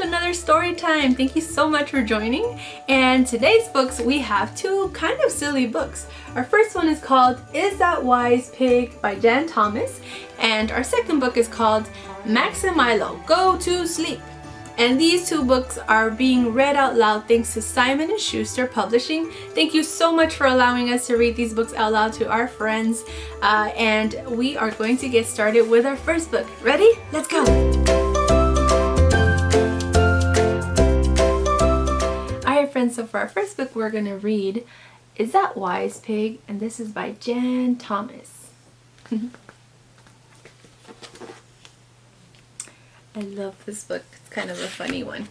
another story time. Thank you so much for joining. And today's books, we have two kind of silly books. Our first one is called Is That Wise Pig by Jan Thomas. And our second book is called Max and Milo Go To Sleep. And these two books are being read out loud thanks to Simon Schuster Publishing. Thank you so much for allowing us to read these books out loud to our friends. And we are going to get started with our first book. Ready? Let's go! Alright friends, so for our first book we're going to read Is That Wise Pig? And this is by Jan Thomas. I love this book. It's kind of a funny one.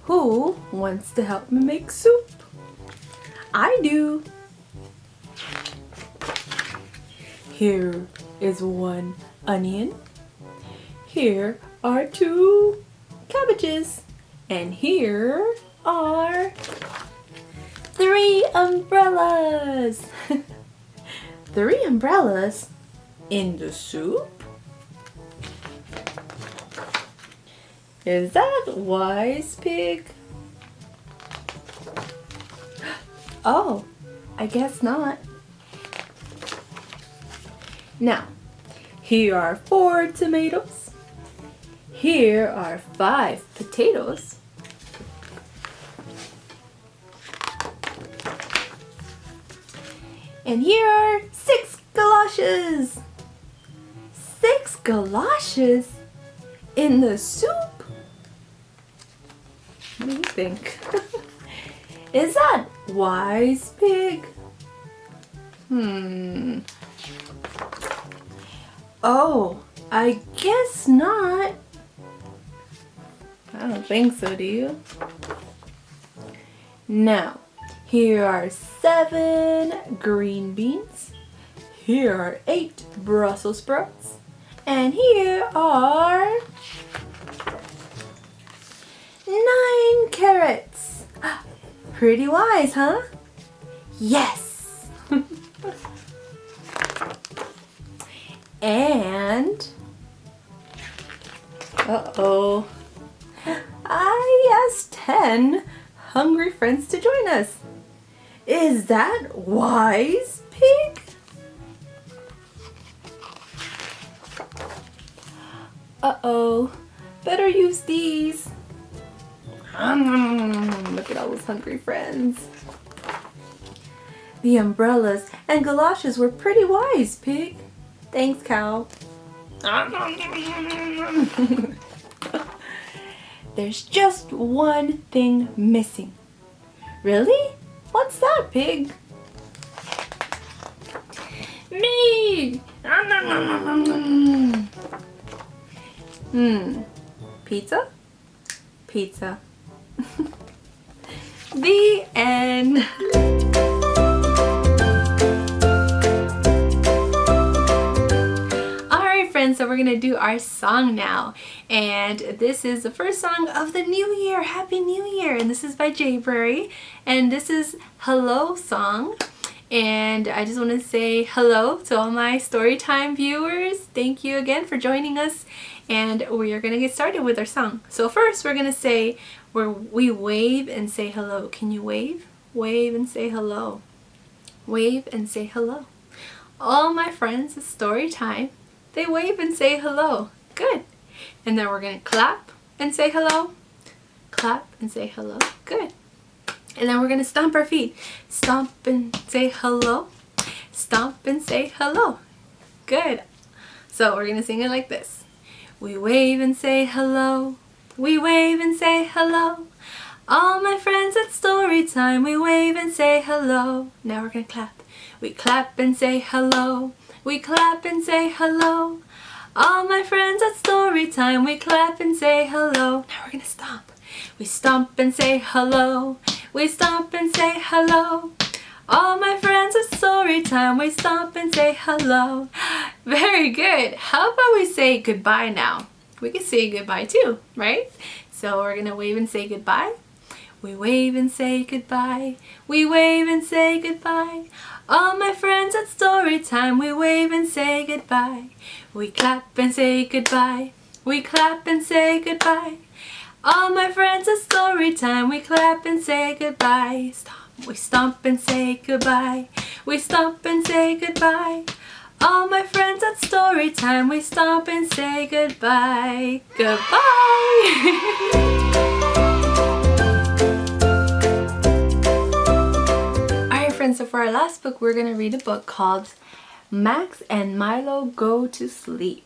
Who wants to help me make soup? I do. Here is 1 onion. Here are 2 cabbages. And here are 3 umbrellas. 3 umbrellas in the soup? Is that wise, pig? Oh, I guess not. Now, here are 4 tomatoes. Here are 5 potatoes. And here are 6 galoshes. 6 galoshes in the soup? What do you think? Is that wise, pig? Oh, I guess not. I don't think so, do you? Now, here are 7 green beans. Here are 8 Brussels sprouts. And here are 9 carrots. Pretty wise, huh? Yes! And uh-oh, I asked 10 hungry friends to join us. Is that wise, pig? Uh-oh, better use these. Look at all those hungry friends. The umbrellas and galoshes were pretty wise, pig. Thanks, cow. There's just one thing missing. Really? What's that, pig? Me! Pizza? Pizza. The end. Alright friends, so we're going to do our song now. And this is the first song of the new year. Happy New Year! And this is by Jayberry. And this is Hello Song. And I just want to say hello to all my Storytime viewers. Thank you again for joining us. And we are going to get started with our song. So first we're going to say, we wave and say hello. Can you wave? Wave and say hello. Wave and say hello. All my friends, it's story time. They wave and say hello. Good. And then we're going to clap and say hello. Clap and say hello. Good. And then we're going to stomp our feet. Stomp and say hello. Stomp and say hello. Good. So we're going to sing it like this. We wave and say hello. We wave and say hello. All my friends at story time, we wave and say hello. Now we're going to clap. We clap and say hello. We clap and say hello. All my friends at story time, we clap and say hello. Now we're going to stomp. We stomp and say hello. We stomp and say hello. All my friends at story time, we stomp and say hello. Very good. How about we say goodbye now? We can say goodbye too, right? So we're going to wave and say goodbye. We wave and say goodbye. We wave and say goodbye. All my friends at story time, we wave and say goodbye. We clap and say goodbye. we clap and say goodbye. All my friends at story time, we clap and say goodbye. We stomp and say goodbye. We stomp and say goodbye. All my friends at story time, we stomp and say goodbye. Goodbye! Alright friends, so for our last book, we're going to read a book called Max and Milo Go To Sleep.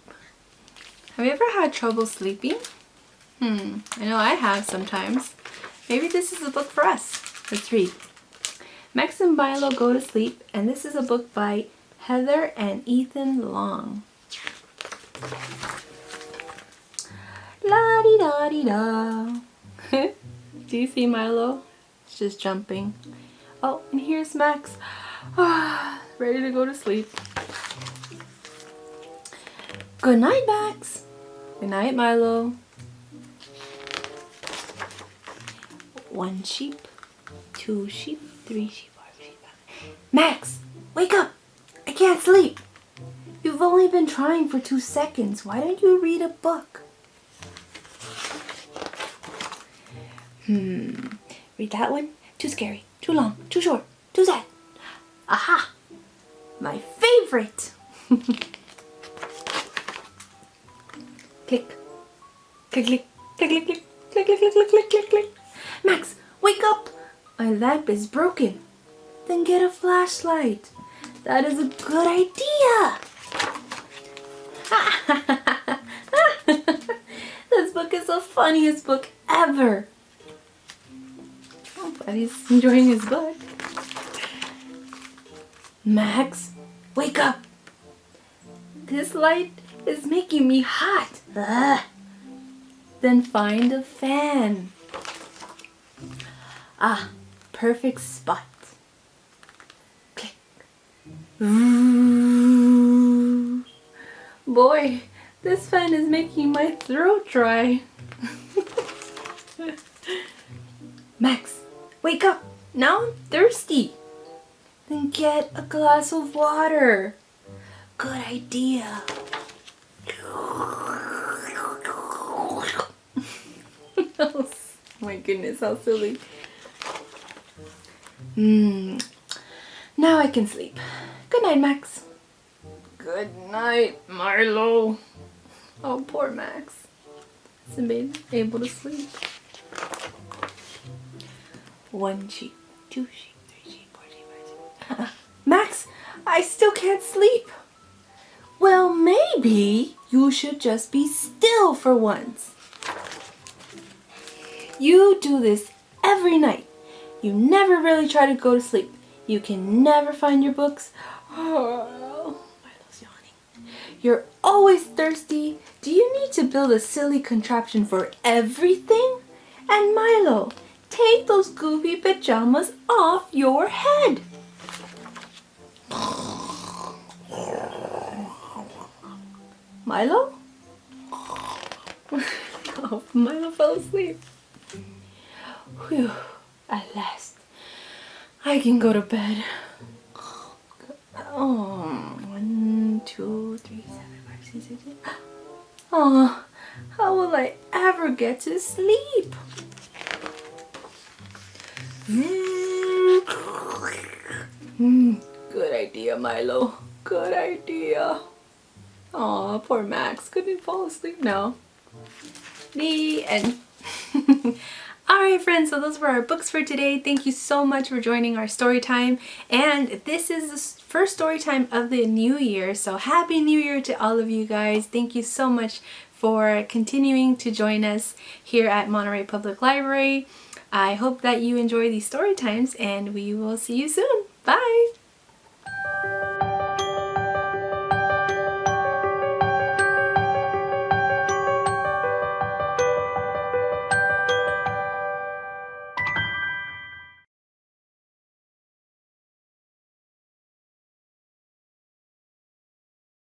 Have you ever had trouble sleeping? I know I have sometimes. Maybe this is a book for us. Let's read. Max and Milo Go To Sleep, and this is a book by Heather and Ethan Long. La-di-da-di-da. Do you see Milo? It's just jumping. Oh, and here's Max. Ready to go to sleep. Good night, Max. Good night, Milo. 1 sheep, 2 sheep, 3 sheep, 4 sheep. Max, wake up! I can't sleep. You've only been trying for 2 seconds. Why don't you read a book? Read that one? Too scary, too long, too short, too sad. Aha! My favorite! Click. Click, click, click, click, click, click, click, click, click, click, click, click. Max, wake up! My lamp is broken. Then get a flashlight. That is a good idea. This book is the funniest book ever. Oh, but he's enjoying his book. Max, wake up. This light is making me hot. Then find a fan. Ah, perfect spot. Click. Boy, this fan is making my throat dry. Max, wake up. Now I'm thirsty. Then get a glass of water. Good idea. Oh my goodness, how silly. Now I can sleep. Good night, Max. Good night, Milo. Oh, poor Max. Hasn't been able to sleep. 1 sheep, 2 sheep, 3 sheep, 4 sheep, 5 sheep. Max, I still can't sleep. Well, maybe you should just be still for once. You do this every night. You never really try to go to sleep. You can never find your books. Oh, Milo's yawning. You're always thirsty. Do you need to build a silly contraption for everything? And Milo, take those goofy pajamas off your head. Milo? Oh, Milo fell asleep. Whew, at last. I can go to bed. Oh, 1, 2, 3, 7, 5, 6, 7, 8. Oh, how will I ever get to sleep? Good idea, Milo. Good idea. Aw, poor Max. Couldn't fall asleep now. The end. Alright friends, so those were our books for today. Thank you so much for joining our story time. And this is the first story time of the new year. So Happy New Year to all of you guys. Thank you so much for continuing to join us here at Monterey Public Library. I hope that you enjoy these story times and we will see you soon. Bye!